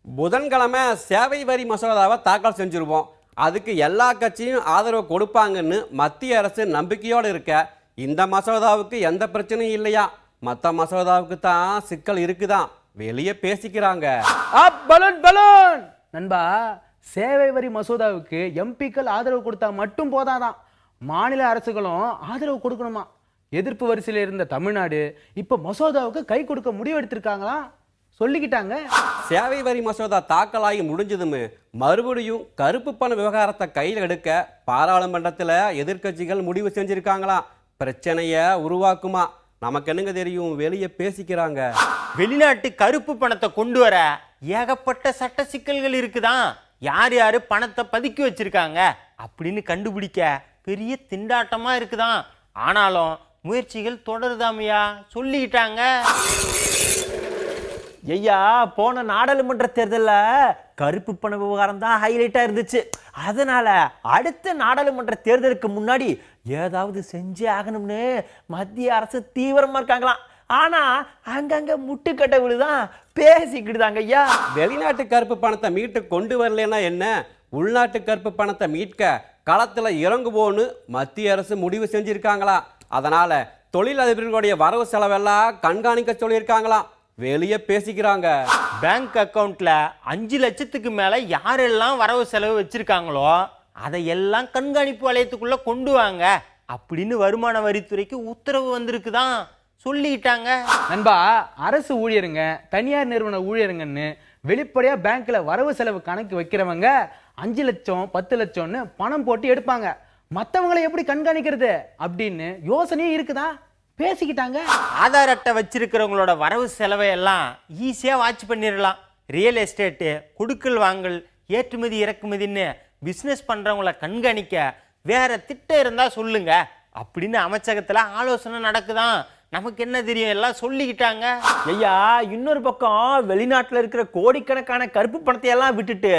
புதன்கிழமை சேவை வரி மசோதாவை தாக்கல் செஞ்சுருவோம். அதுக்கு எல்லா கட்சியும் ஆதரவு கொடுப்பாங்கன்னு மத்திய அரசு நம்பிக்கையோடு இருக்க, இந்த மசோதாவுக்கு எந்த பிரச்சனையும் இல்லையா, மற்ற மசோதாவுக்கு தான் சிக்கல் இருக்குதான், வெளியே பேசிக்கிறாங்க. நண்பா, சேவை வரி மசோதாவுக்கு எம்பிக்கள் ஆதரவு கொடுத்தா மட்டும் போதாதான், மாநில அரசுகளும் ஆதரவு கொடுக்கணுமா. எதிர்ப்பு வரிசையில் இருந்த தமிழ்நாடு இப்ப மசோதாவுக்கு கை கொடுக்க முடிவெடுத்திருக்காங்களா சொல்லிக்கிட்டாங்க. சேவை வரி மசோதா தாக்கலாகி முடிஞ்சதுமே மறுபடியும் கருப்பு பண விவகாரத்தை கையில் எடுக்க பாராளுமன்றத்தில் எதிர்கட்சிகள் முடிவு செஞ்சிருக்காங்களாம். பிரச்சனைய உருவாக்குமா, நமக்கு என்னங்க தெரியும், வெளியே பேசிக்கிறாங்க. வெளிநாட்டு கருப்பு பணத்தை கொண்டு வர ஏகப்பட்ட சட்ட சிக்கல்கள் இருக்குதான். யார் யாரு பணத்தை பதுக்கி வச்சிருக்காங்க அப்படின்னு கண்டுபிடிக்க பெரிய திண்டாட்டமா இருக்குதான். ஆனாலும் முயற்சிகள் தொடருதாமையா சொல்லிக்கிட்டாங்க. ஐயா, போன நாடாளுமன்ற தேர்தலில் கருப்பு பண விவகாரம் தான் ஹைலைட்டாக இருந்துச்சு. அதனால அடுத்த நாடாளுமன்ற தேர்தலுக்கு முன்னாடி ஏதாவது செஞ்சே ஆகணும்னு மத்திய அரசு தீவிரமா இருக்காங்களாம். ஆனா அங்கங்க முட்டுக்கட்டை விழுதான் பேசிக்கிட்டுதாங்க. ஐயா, வெளிநாட்டு கருப்பு பணத்தை மீட்டு கொண்டு வரலன்னா என்ன, உள்நாட்டு கருப்பு பணத்தை மீட்க களத்தில் இறங்குவோன்னு மத்திய அரசு முடிவு செஞ்சிருக்காங்களா. அதனால தொழிலதிபர்களுடைய வரவு செலவெல்லாம் கண்காணிக்க சொல்லியிருக்காங்களாம், வெளியே பேசிக்கிறாங்க. பேங்க் அக்கவுண்ட்ல 5 லட்சத்துக்கு மேல யாரெல்லாம் வரவு செலவு வச்சிருக்காங்களோ அதையெல்லாம் கண்காணிப்பு வளையத்துக்குள்ள கொண்டு வாங்க அப்படின்னு வருமான வரித்துறைக்கு உத்தரவு வந்திருக்குதான் சொல்லிட்டாங்க. நண்பா, அரசு ஊழியருங்க, தனியார் நிறுவன ஊழியருங்கன்னு வெளிப்படையா பேங்க்ல வரவு செலவு கணக்கு வைக்கிறவங்க 5 லட்சம் 10 லட்சம்னு பணம் போட்டு எடுப்பாங்க. மற்றவங்களை எப்படி கண்காணிக்கிறது அப்படின்னு யோசனையும் இருக்குதா பேசிக்கிட்டாங்க. ஆதார் அட்டை வச்சிருக்கிறவங்களோட வரவு செலவை எல்லாம் ஈஸியா வாட்ச் பண்ணிடலாம். ரியல் எஸ்டேட்டு, கொடுக்கல் வாங்கல், ஏற்றுமதி இறக்குமதின்னு பிஸ்னஸ் பண்றவங்களை கண்காணிக்க வேற திட்டம் இருந்தா சொல்லுங்க அப்படின்னு அமைச்சகத்துல ஆலோசனை நடக்குதான். நமக்கு என்ன தெரியும், எல்லாம் சொல்லிக்கிட்டாங்க. ஐயா, இன்னொரு பக்கம் வெளிநாட்டில் இருக்கிற கோடிக்கணக்கான கருப்பு பணத்தை எல்லாம் விட்டுட்டு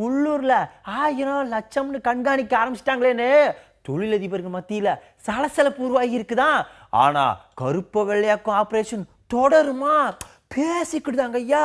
உள்ளூர்ல 1000 லட்சம்னு கண்காணிக்க ஆரம்பிச்சிட்டாங்களேன்னு தொழிலதிபர்கள் மத்தியில சலசலப்பு உருவாகி இருக்குதான். ஆனா கருப்ப வெள்ளையாக்கும் ஆபரேஷன் தொடருமா பேசிக்கிட்டுதாங்க. ஐயா.